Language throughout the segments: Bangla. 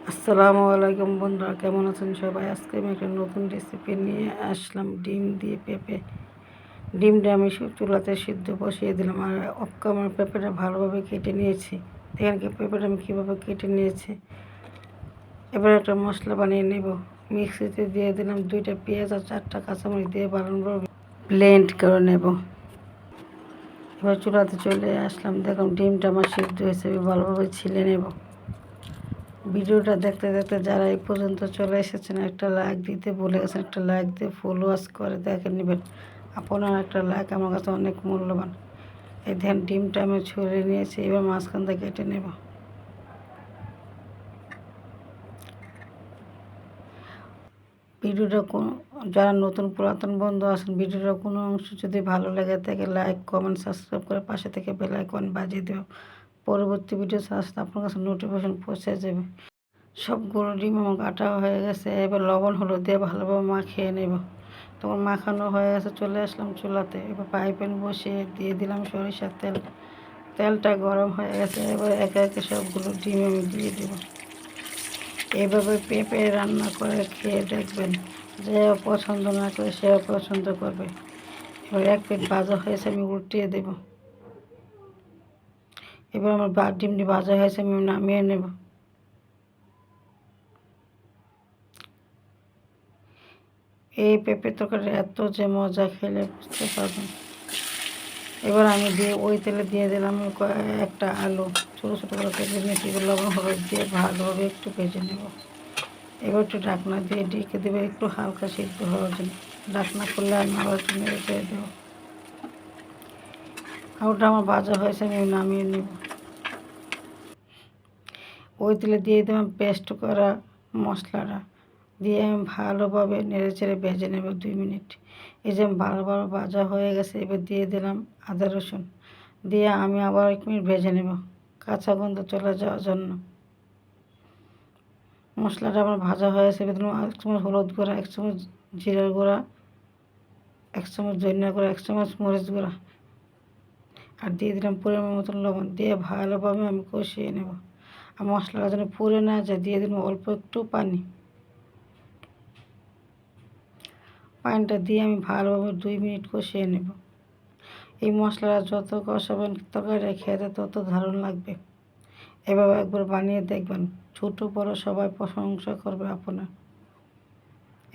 আসসালামু আলাইকুম বন্ধুরা, কেমন আছেন সবাই? আজকে আমি একটা নতুন রেসিপি নিয়ে আসলাম, ডিম দিয়ে পেঁপে। ডিমটা আমি চুলাতে সিদ্ধ বসিয়ে দিলাম, আর আমার পেঁপেটা ভালোভাবে কেটে নিয়েছি। এখানে পেঁপেটা আমি কীভাবে কেটে নিয়েছি। এবার একটা মশলা বানিয়ে নেব। মিক্সিতে দিয়ে দিলাম 2টা পেঁয়াজ আর 4টা কাঁচামরিচ দিয়ে ভালোভাবে ব্লেন্ড করে নেব। এবার চুলাতে চলে আসলাম, দেখুন ডিমটা আমার সিদ্ধ হয়েছে, ভালোভাবে ছিলে নেব। ভিডিওটা দেখতে দেখতে যারা এই পর্যন্ত চলে এসেছেন, একটা লাইক দিতে ভুলে গেছেন, একটা লাইক দিয়ে ফলোয়ার্স করে দেখে নেবেন। আপনার একটা লাইক আমার কাছে অনেক মূল্যবান। এই ধ্যান ডিমটা আমি ছড়িয়ে নিয়েছি, এবার মাঝখান থেকে কেটে নেব। ভিডিওটা যারা নতুন পুরাতন বন্ধু আছেন, ভিডিওটা কোনো অংশ যদি ভালো লেগে থাকে লাইক কমেন্ট সাবস্ক্রাইব করে পাশে থেকে বেল আইকন বাজিয়ে দেব। পরবর্তী ভিডিও আসতে আপনার কাছে নোটিফিকেশন পৌঁছে যাবে। সবগুলো ডিম আমার কাটা হয়ে গেছে, এবার লবণ হলুদ দিয়ে ভালোভাবে মাখিয়ে নেব। তখন মাখানো হয়ে গেছে, চলে আসলাম চুলাতে। এবার ফ্রাই প্যান বসিয়ে দিয়ে দিলাম সরিষার তেল। তেলটা গরম হয়ে গেছে, এবার একে একে সবগুলো ডিম আমি দিয়ে দেব। এভাবে পেঁপে রান্না করে খেয়ে দেখবেন, যে পছন্দ না করে সেও পছন্দ করবে। এবার এক প্লেট ভাজা হয়েছে, আমি উল্টিয়ে দেব। এবার আমার ডিমটি ভাজা হয়েছে, আমি নামিয়ে নেব। এই পেঁপে তরকারি এত যে মজা, খেলে বুঝতে পারবেন। এবার আমি ওই তেলে দিয়ে দিলাম একটা আলু, ছোটো ছোটো করে কেটে নিয়েছি। লবণ হলুদ দিয়ে ভালোভাবে একটু ভেজে নেব। এবার একটু ঢাকনা দিয়ে ঢেকে দেবো, একটু হালকা সিদ্ধ হওয়ার জন্য। ঢাকনা খুললে আমি আবার একটু নেড়ে চেড়ে দেবো। আলুটা আমার ভাজা হয়েছে, আমি নামিয়ে নেব। ওই তেলে দিয়ে দিলাম পেস্ট করা মশলাটা, দিয়ে আমি ভালোভাবে নেড়ে চেড়ে ভেজে নেব 2 মিনিট। এই যে ভালোভাবে ভাজা হয়ে গেছে, এবার দিয়ে দিলাম আদা রসুন, দিয়ে আমি আবার 1 মিনিট ভেজে নেব কাঁচা গন্ধ চলে যাওয়ার জন্য। মশলাটা আমার ভাজা হয়েছে, এবার দিলাম 1 চামচ হলুদ গুঁড়া, 1 চামচ জিরার গুঁড়া, 1 চামচ ধনিয়া গুঁড়া, 1 চামচ মরিচ গুঁড়া, আর দিয়ে দিলাম পরিমাণ মতন লবণ। দিয়ে ভালোভাবে আমি কষিয়ে নেব। আর মশলাটা যেন পুড়ে না যায়, দিয়ে দিলাম অল্প একটু পানি। পানিটা দিয়ে আমি ভালোভাবে 2 মিনিট কষিয়ে নেব। এই মশলাটা যত কষাবেন তরকারিটা খেতে তত দারুণ লাগবে। এভাবে একবার বানিয়ে দেখবেন, ছোটো বড়ো সবাই প্রশংসা করবে আপনার।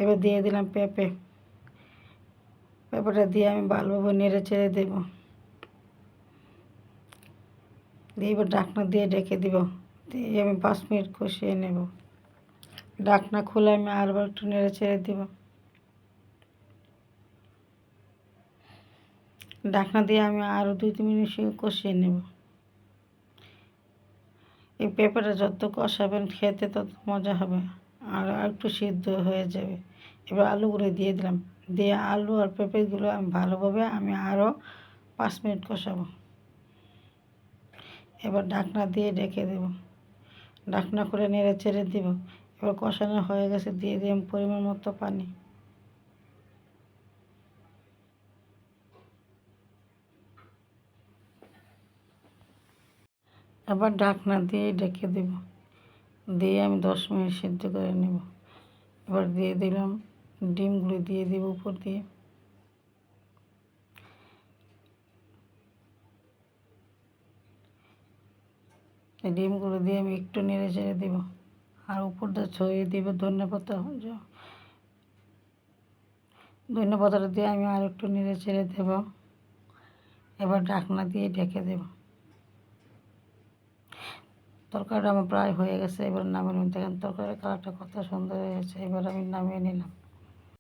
এবার দিয়ে দিলাম পেঁপেটা দিয়ে আমি ভালোভাবে নেড়ে চেড়ে দেব। দিয়ে এবার ঢাকনা দিয়ে ঢেকে দিব, দিয়ে আমি 5 মিনিট কষিয়ে নেব। ঢাকনা খুলে আমি আরবার একটু নেড়ে চেড়ে দেব। ঢাকনা দিয়ে আমি আরও 2-3 মিনিট কষিয়ে নেব। এই পেঁপেটা যত কষাবেন খেতে তত মজা হবে, আর একটু সিদ্ধ হয়ে যাবে। এবার আলুগুলো দিয়ে দিলাম, দিয়ে আলু আর পেঁপেগুলো আমি ভালোভাবে আরও 5 মিনিট কষাবো। এবার ঢাকনা দিয়ে ঢেকে দেব। ঢাকনা করে নেড়ে চেড়ে দেব। এবার কষানো হয়ে গেছে, দিয়ে দিলাম পরিমাণ মতো পানি। এবার ঢাকনা দিয়ে ঢেকে দেব, দিয়ে আমি 10 মিনিট সিদ্ধ করে নেব। এবার দিয়ে দিলাম ডিমগুলো, দিয়ে দেব উপর দিয়ে। ডিমগুলো দিয়ে আমি একটু নেড়ে চেড়ে দেবো, আর উপর দিয়ে ছড়িয়ে দেবো ধনে পাতাটা দিয়ে আমি আর একটু নেড়ে চেড়ে দেব। এবার ঢাকনা দিয়ে ঢেকে দেব। তরকারিটা আমার প্রায় হয়ে গেছে, এবার নামিয়ে নিলাম। দেখেন তরকারির কালারটা কত সুন্দর হয়েছে। এবার আমি নামিয়ে নিলাম।